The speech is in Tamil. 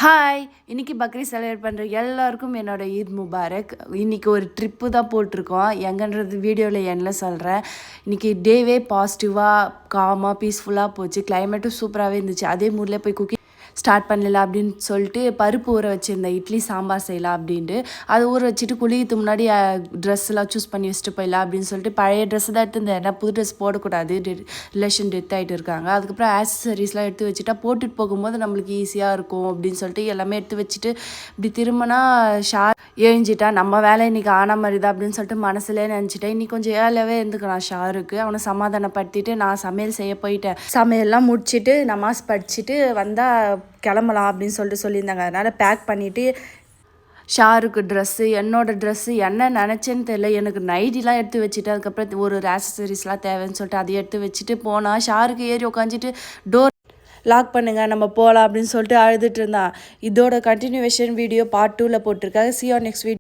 ஹாய்! இன்னைக்கு பக்ரீத் செலிப்ரேட் பண்ணுற எல்லாருக்கும் என்னோட ஈத் முபாரக். இன்னைக்கு ஒரு ட்ரிப்பு தான் போட்டிருக்கோம். எங்கன்றது வீடியோவில் என்ன சொல்கிறேன். இன்னைக்கு டேவே பாசிட்டிவாக, காமாக, பீஸ்ஃபுல்லாக போச்சு. கிளைமேட்டும் சூப்பராகவே இருந்துச்சு. அதே மூடில் போய் குக்கிங் ஸ்டார்ட் பண்ணலாம் அப்படின்னு சொல்லிட்டு பருப்பு ஊற வச்சுருந்தேன். இட்லி சாம்பார் செய்யலாம் அப்படின்ட்டு. அதை ஊற வச்சுட்டு குளிக்கிறதுக்கு முன்னாடி ட்ரெஸ்லாம் சூஸ் பண்ணி வச்சுட்டு போயிடலாம் அப்படின்னு சொல்லிட்டு பழைய ட்ரெஸ் தான் எடுத்துருந்தேன். ஏன்னா புது ட்ரெஸ் போடக்கூடாது, ரிலேஷன் டெத் ஆகிட்டு இருக்காங்க. அதுக்கப்புறம் ஆக்சசரிஸ்லாம் எடுத்து வச்சுட்டா போட்டுட்டு போகும்போது நம்மளுக்கு ஈஸியாக இருக்கும் அப்படின்னு சொல்லிட்டு எல்லாமே எடுத்து வச்சுட்டு இப்படி திரும்பினா ஏஞ்சிட்டா நம்ம வேலை இன்றைக்கி ஆன மாதிரி தான் அப்படின்னு சொல்லிட்டு மனசுலேயே நினச்சிட்டேன். இன்னைக்கு கொஞ்சம் ஏழாவே இருந்துக்கிறான் ஷாருக்கு. அவனை சமாதானப்படுத்திட்டு நான் சமையல் செய்ய போயிட்டேன். சமையல்லாம் முடிச்சுட்டு நமாஸ் படிச்சுட்டு வந்தால் கிளம்பலாம் அப்படின்னு சொல்லியிருந்தாங்க. அதனால் பேக் பண்ணிவிட்டு ஷாருக்கு ட்ரெஸ்ஸு, என்னோடய ட்ரெஸ்ஸு என்ன நினச்சேன்னு தெரியல. எனக்கு நைட்டிலாம் எடுத்து வச்சுட்டு அதுக்கப்புறம் ஒரு ஆக்சசரிஸ்லாம் தேவைன்னு சொல்லிட்டு அதை எடுத்து வச்சுட்டு போனால் ஷாருக்கு ஏறி உட்காந்துட்டு டோர் லாக் பண்ணுங்க நம்ம போகலாம் அப்படின்னு சொல்லிட்டு அழுதுட்டு இருந்தான். இதோட கண்டினியூவேஷன் வீடியோ பார்ட் 2ல் போட்டிருக்காங்க. see you on next video.